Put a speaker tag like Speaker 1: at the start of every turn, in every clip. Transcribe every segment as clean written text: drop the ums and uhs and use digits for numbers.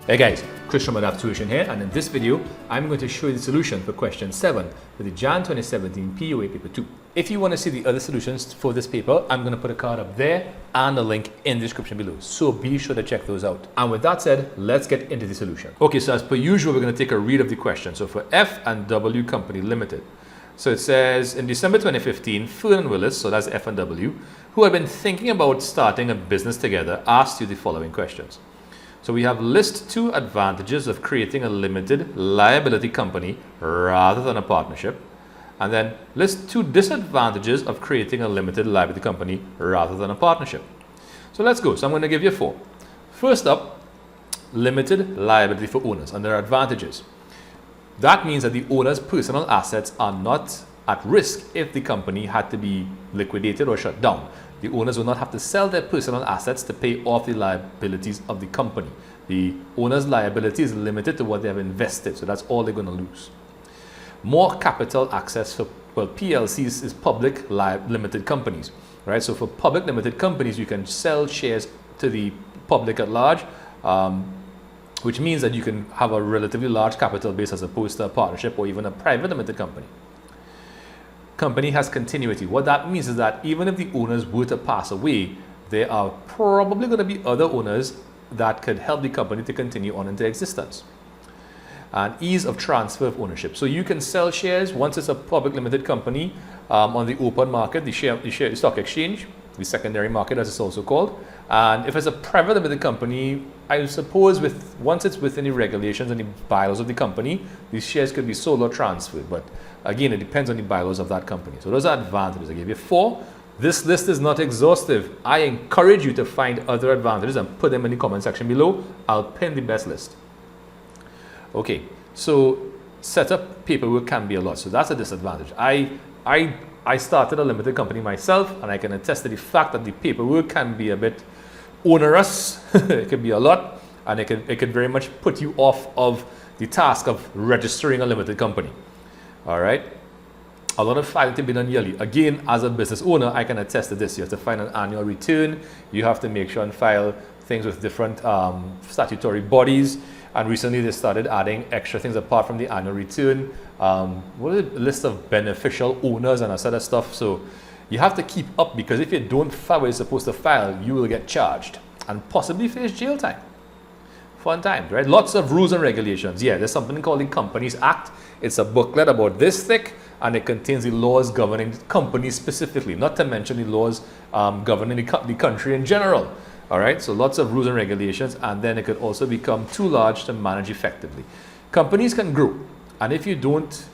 Speaker 1: Hey guys, Chris from Appropriation here, and in this video, I'm going to show you the solution for question 7 for the Jan 2017 PoA Paper 2. If you want to see the other solutions for this paper, I'm going to put a card up there and a link in the description below, so be sure to check those out. And with that said, let's get into the solution. Okay, so as per usual, we're going to take a read of the question. So for F and W Company Limited. So it says, in December 2015, Fern and Willis, so that's F and W, who had been thinking about starting a business together, asked you the following questions. So we have list 2 advantages of creating a limited liability company rather than a partnership. And then list 2 disadvantages of creating a limited liability company rather than a partnership. So let's go. So I'm going to give you 4. First up, limited liability for owners and their advantages. That means that the owner's personal assets are not at risk if the company had to be liquidated or shut down. The owners will not have to sell their personal assets to pay off the liabilities of the company. The owner's liability is limited to what they have invested, so that's all they're going to lose. More capital access for, well, PLCs is public limited companies, right? So for public limited companies, you can sell shares to the public at large, which means that you can have a relatively large capital base as opposed to a partnership or even a private limited company. Company has continuity. What that means is that even if the owners were to pass away, there are probably going to be other owners that could help the company to continue on into existence. And ease of transfer of ownership. So you can sell shares once it's a public limited company on the open market, the stock exchange, the secondary market as it's also called. And if it's a private limited company, I suppose once it's within the regulations and the bylaws of the company, these shares could be sold or transferred. But again, it depends on the bylaws of that company. So those are advantages. I gave you 4. This list is not exhaustive. I encourage you to find other advantages and put them in the comment section below. I'll pin the best list. Okay, so setup paperwork can be a lot. So that's a disadvantage. I started a limited company myself, and I can attest to the fact that the paperwork can be a bit onerous. It can be a lot, and it could very much put you off of the task of registering a limited company. All right. A lot of filing to be done yearly. Again, as a business owner, I can attest to this. You have to file an annual return. You have to make sure and file things with different statutory bodies. And recently they started adding extra things apart from the annual return. What is a list of beneficial owners and a set of stuff. So you have to keep up, because if you don't file what you're supposed to file, you will get charged and possibly face jail time. Fun times, right? Lots of rules and regulations. Yeah, there's something called the Companies Act. It's a booklet about this thick, and it contains the laws governing companies specifically, not to mention the laws governing the country in general. All right, so lots of rules and regulations, and then it could also become too large to manage effectively. Companies can grow, and if you don't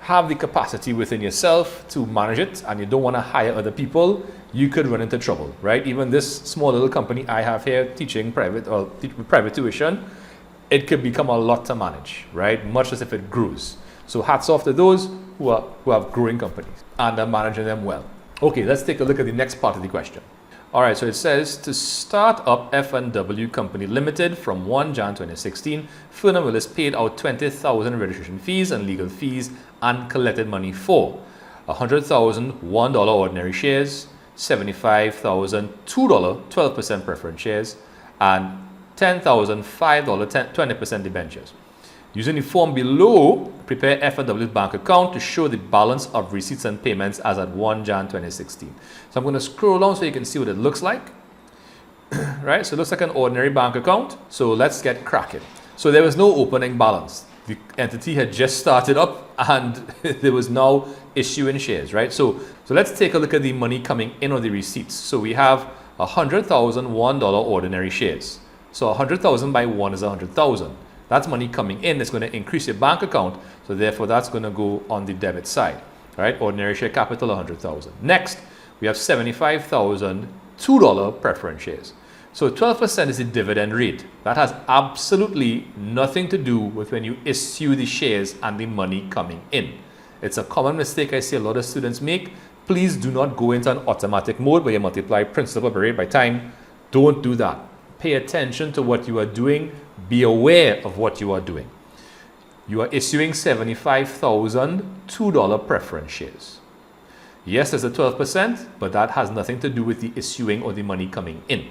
Speaker 1: have the capacity within yourself to manage it, and you don't want to hire other people, you could run into trouble, right? Even this small little company I have here teaching private tuition, it could become a lot to manage, right? Much as if it grows. So hats off to those who have growing companies and are managing them well. Okay, let's take a look at the next part of the question. All right, so it says, to start up F&W Company Limited from 1 Jan 2016, Fern and Willis paid out $20,000 registration fees and legal fees and collected money for $100,000 $1 ordinary shares, $75,000 $2 12% preference shares, and $10,000 $5 20% debentures. Using the form below, prepare F&W's bank account to show the balance of receipts and payments as at 1 Jan 2016. So I'm going to scroll down so you can see what it looks like. Right, so it looks like an ordinary bank account. So let's get cracking. So there was no opening balance. The entity had just started up, and there was now issuing shares, right? So let's take a look at the money coming in on the receipts. So we have $100,000 $1 ordinary shares. So 100,000 by 1 is 100,000. That's money coming in. It's going to increase your bank account. So therefore, that's going to go on the debit side, right? Ordinary share capital, 100,000. Next, we have $75,000 $2 preference shares. So 12% is the dividend rate. That has absolutely nothing to do with when you issue the shares and the money coming in. It's a common mistake I see a lot of students make. Please do not go into an automatic mode where you multiply principal by rate by time. Don't do that. Pay attention to what you are doing. Be aware of what you are doing. You are issuing $75,000 $2 preference shares. Yes, there's a 12%, but that has nothing to do with the issuing or the money coming in.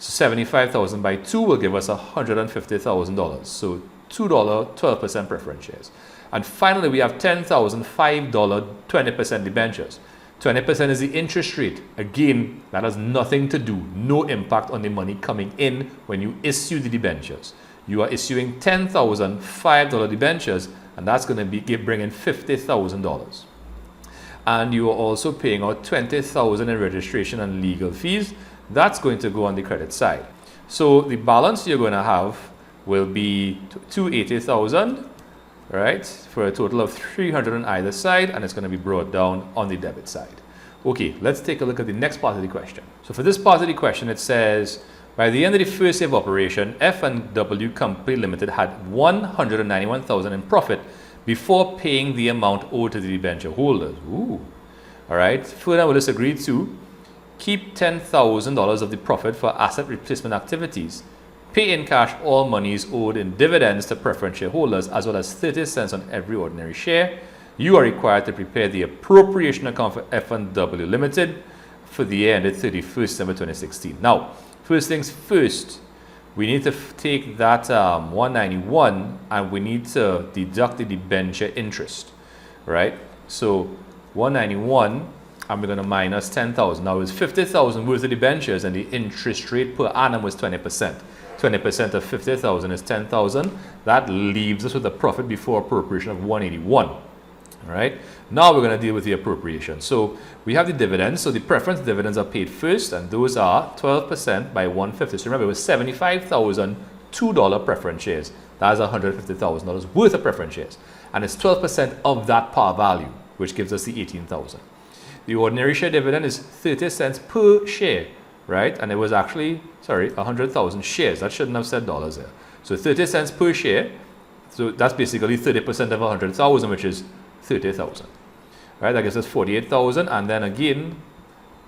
Speaker 1: So 75,000 by 2 will give us $150,000. So $2, 12% preference shares. And finally, we have $10,000, $5, 20% debentures. 20% is the interest rate. Again, that has nothing to do, no impact on the money coming in when you issue the debentures. You are issuing $10,000, $5 debentures, and that's going to be bringing $50,000. And you are also paying out $20,000 in registration and legal fees. That's going to go on the credit side. So the balance you're going to have will be $280,000, right, for a total of $300 on either side, and it's going to be brought down on the debit side. Okay, let's take a look at the next part of the question. So for this part of the question, it says, by the end of the first year of operation, F&W Company Limited had $191,000 in profit before paying the amount owed to the debenture holders. Ooh. All right. Furthermore, let's agree to keep $10,000 of the profit for asset replacement activities. Pay in cash all monies owed in dividends to preference shareholders, as well as 30 cents on every ordinary share. You are required to prepare the appropriation account for F&W Limited for the year ended 31st December 2016. Now, first things first, we need to take that 191 and we need to deduct the debenture interest, right? So 191, and we're going to minus 10,000. Now it's 50,000 worth of debentures, and the interest rate per annum was 20%. 20% of 50,000 is 10,000. That leaves us with a profit before appropriation of 181. All right. Now we're going to deal with the appropriation. So we have the dividends. So the preference dividends are paid first, and those are 12% by 150. So remember, it was $75,000 $2 preference shares. That is $150,000 worth of preference shares, and it's 12% of that par value, which gives us the 18,000. The ordinary share dividend is 30 cents per share, right? And it was actually, 100,000 shares. That shouldn't have said dollars there. So 30 cents per share. So that's basically 30% of 100,000, which is 30,000. Right? That gives us 48,000. And then again,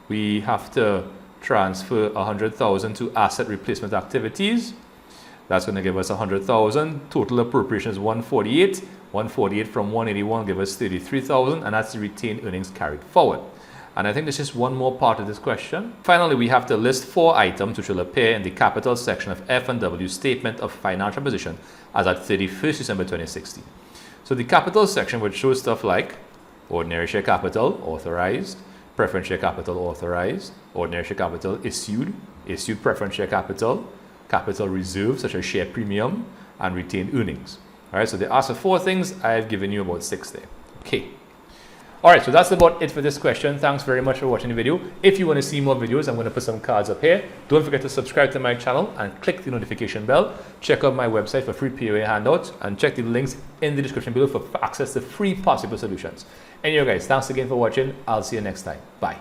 Speaker 1: we have to transfer 100,000 to asset replacement activities. That's going to give us 100,000. Total appropriation is 148. 148 from 181 give us 33,000, and that's the retained earnings carried forward. And I think there's just one more part of this question. Finally, we have to list 4 items which will appear in the capital section of F&W statement of financial position as at 31st December 2016. So the capital section would show stuff like ordinary share capital, authorized, preference share capital, authorized, ordinary share capital, issued preference share capital, capital reserve such as share premium, and retained earnings. All right, so there are 4 things. I've given you about 6 there. Okay. All right, so that's about it for this question. Thanks very much for watching the video. If you want to see more videos, I'm going to put some cards up here. Don't forget to subscribe to my channel and click the notification bell. Check out my website for free POA handouts, and check the links in the description below for access to free possible solutions. Anyway, guys, thanks again for watching. I'll see you next time. Bye.